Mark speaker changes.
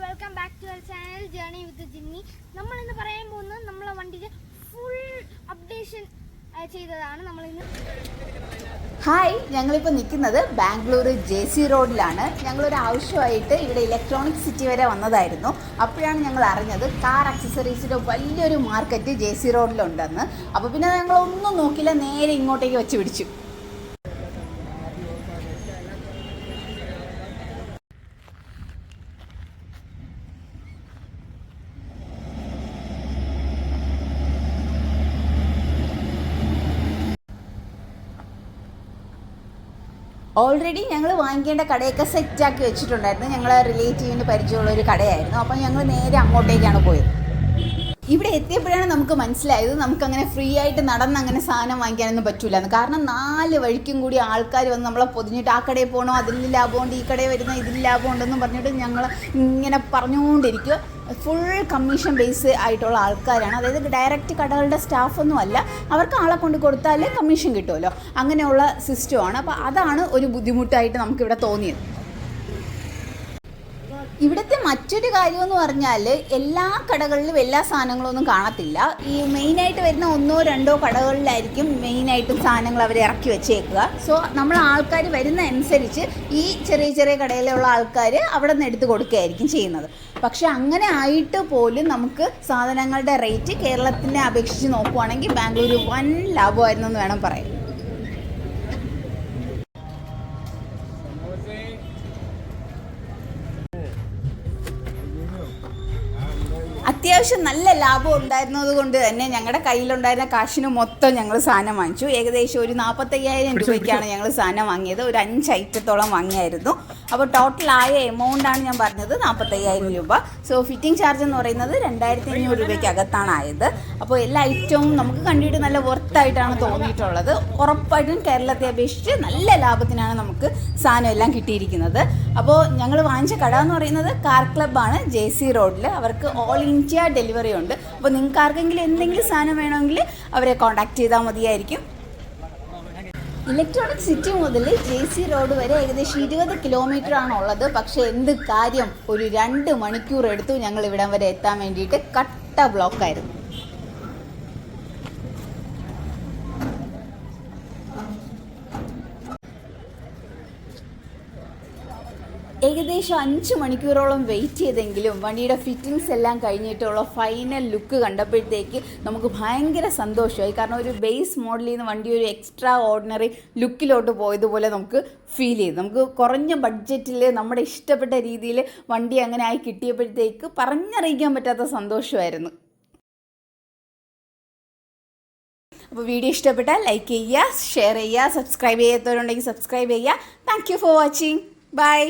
Speaker 1: Welcome back to our channel journey with Jimmy. നമ്മൾ ഇന്ന് പറയാൻ പോകുന്നത് നമ്മളെ വണ്ടിയുടെ ഫുൾ അപ്ഡേഷൻ ചെയ്തതാണ്. നമ്മളിന്ന്
Speaker 2: ഹായ്, ഞങ്ങളിപ്പോൾ നിൽക്കുന്നത് ബാംഗ്ലൂർ JC റോഡിലാണ്. ഞങ്ങളൊരു ആവശ്യമായിട്ട് ഇവിടെ ഇലക്ട്രോണിക് സിറ്റി വരെ വന്നതായിരുന്നു. അപ്പോഴാണ് ഞങ്ങൾ അറിഞ്ഞത് കാർ അക്സസറീസിൻ്റെ വലിയൊരു മാർക്കറ്റ് JC റോഡിലുണ്ടെന്ന്. അപ്പോൾ പിന്നെ ഞങ്ങളൊന്നും നോക്കില്ല, നേരെ ഇങ്ങോട്ടേക്ക് വെച്ച് പിടിച്ചു. ഓൾറെഡി ഞങ്ങൾ വാങ്ങിക്കേണ്ട കടയൊക്കെ സെറ്റാക്കി വെച്ചിട്ടുണ്ടായിരുന്നു. ഞങ്ങളെ റിലേറ്റീവിന് പരിചയമുള്ള ഒരു കടയായിരുന്നു. അപ്പോൾ ഞങ്ങൾ നേരെ അങ്ങോട്ടേക്കാണ് പോയത്. ഇവിടെ എത്തിയപ്പോഴാണ് നമുക്ക് മനസ്സിലായത് നമുക്കങ്ങനെ ഫ്രീ ആയിട്ട് നടന്നങ്ങനെ സാധനം വാങ്ങിക്കാനൊന്നും പറ്റില്ല. കാരണം 4 വഴിക്കും കൂടി ആൾക്കാർ വന്ന് നമ്മളെ പൊതിഞ്ഞിട്ട് ആ കടയിൽ പോകണോ, അതിൽ ലാഭമുണ്ട്, ഈ കടയിൽ വരുന്ന ഇതിൽ ലാഭമുണ്ടെന്നും പറഞ്ഞിട്ട് ഞങ്ങൾ ഇങ്ങനെ പറഞ്ഞുകൊണ്ടിരിക്കുക. ഫുൾ കമ്മീഷൻ ബേസ് ആയിട്ടുള്ള ആൾക്കാരാണ്. അതായത് ഡയറക്റ്റ് കടകളുടെ സ്റ്റാഫൊന്നും അല്ല, അവർക്ക് ആളെ കൊണ്ട് കൊടുത്താൽ കമ്മീഷൻ കിട്ടുമല്ലോ, അങ്ങനെയുള്ള സിസ്റ്റമാണ്. അപ്പോൾ അതാണ് ഒരു ബുദ്ധിമുട്ടായിട്ട് നമുക്കിവിടെ തോന്നിയത്. ഇവിടുത്തെ മറ്റൊരു കാര്യമെന്ന് പറഞ്ഞാൽ എല്ലാ കടകളിലും എല്ലാ സാധനങ്ങളൊന്നും കാണത്തില്ല. ഈ മെയിനായിട്ട് വരുന്ന 1-2 കടകളിലായിരിക്കും മെയിനായിട്ടും സാധനങ്ങൾ അവർ ഇറക്കി വെച്ചേക്കുക. സോ നമ്മൾ ആൾക്കാർ വരുന്ന അനുസരിച്ച് ഈ ചെറിയ ചെറിയ കടയിലുള്ള ആൾക്കാർ അവിടെ നിന്ന് എടുത്ത് കൊടുക്കുകയായിരിക്കും ചെയ്യുന്നത്. പക്ഷെ അങ്ങനെ ആയിട്ട് പോലും നമുക്ക് സാധനങ്ങളുടെ റേറ്റ് കേരളത്തിനെ അപേക്ഷിച്ച് നോക്കുവാണെങ്കിൽ ബാംഗ്ലൂർ വൻ ലാഭമായിരുന്നു എന്ന് വേണം പറയാൻ. അത്യാവശ്യം നല്ല ലാഭം ഉണ്ടായിരുന്നത് കൊണ്ട് തന്നെ ഞങ്ങളുടെ കയ്യിലുണ്ടായിരുന്ന കാശിന് മൊത്തം ഞങ്ങൾ സാധനം വാങ്ങിച്ചു. ഏകദേശം ഒരു 45,000 രൂപയ്ക്കാണ് ഞങ്ങൾ സാധനം വാങ്ങിയത്. ഒരു 5 ഐറ്റത്തോളം വാങ്ങിയായിരുന്നു. അപ്പോൾ ടോട്ടലായ എമൗണ്ടാണ് ഞാൻ പറഞ്ഞത് 45,000 രൂപ. സോ ഫിറ്റിംഗ് ചാർജ് എന്ന് പറയുന്നത് 2,500 രൂപയ്ക്ക് അകത്താണ് ആയത്. അപ്പോൾ എല്ലാ ഐറ്റവും നമുക്ക് കണ്ടിട്ട് നല്ല വർത്തായിട്ടാണ് തോന്നിയിട്ടുള്ളത്. ഉറപ്പായിട്ടും കേരളത്തെ അപേക്ഷിച്ച് നല്ല ലാഭത്തിനാണ് നമുക്ക് സാധനം എല്ലാം കിട്ടിയിരിക്കുന്നത്. അപ്പോൾ ഞങ്ങൾ വാങ്ങിച്ച കട എന്ന് പറയുന്നത് കാർ ക്ലബ്ബാണ് JC റോഡിൽ. അവർക്ക് ഓൾ ഇന്ത്യ ഡെലിവറി ഉണ്ട്. അപ്പോൾ നിങ്ങൾക്ക് ആർക്കെങ്കിലും എന്തെങ്കിലും സാധനം വേണമെങ്കിൽ അവരെ കോൺടാക്ട് ചെയ്താൽ മതിയായിരിക്കും. ഇലക്ട്രോണിക് സിറ്റി മുതൽ JC റോഡ് വരെ ഏകദേശം 20 കിലോമീറ്റർ ആണുള്ളത്. പക്ഷേ എന്ത് കാര്യം, ഒരു 2 മണിക്കൂർ എടുത്തു ഞങ്ങൾ ഇവിടം വരെ എത്താൻ വേണ്ടിയിട്ട്. കട്ട ബ്ലോക്കായിരുന്നു. ഏകദേശം 5 മണിക്കൂറോളം വെയിറ്റ് ചെയ്തെങ്കിലും വണ്ടിയുടെ ഫിറ്റിങ്സ് എല്ലാം കഴിഞ്ഞിട്ടുള്ള ഫൈനൽ ലുക്ക് കണ്ടപ്പോഴത്തേക്ക് നമുക്ക് ഭയങ്കര സന്തോഷമായി. കാരണം ഒരു ബേസ് മോഡലിൽ നിന്ന് വണ്ടി ഒരു എക്സ്ട്രാ ഓർഡിനറി ലുക്കിലോട്ട് പോയതുപോലെ നമുക്ക് ഫീൽ ചെയ്തു. നമുക്ക് കുറഞ്ഞ ബഡ്ജറ്റിൽ നമ്മുടെ ഇഷ്ടപ്പെട്ട രീതിയിൽ വണ്ടി അങ്ങനെ ആയി കിട്ടിയപ്പോഴത്തേക്ക് പറഞ്ഞറിയിക്കാൻ പറ്റാത്ത സന്തോഷമായിരുന്നു. അപ്പോൾ വീഡിയോ ഇഷ്ടപ്പെട്ടാൽ ലൈക്ക് ചെയ്യുക, ഷെയർ ചെയ്യുക, സബ്സ്ക്രൈബ് ചെയ്യാത്തവരുണ്ടെങ്കിൽ സബ്സ്ക്രൈബ് ചെയ്യുക. Thank you for watching. By.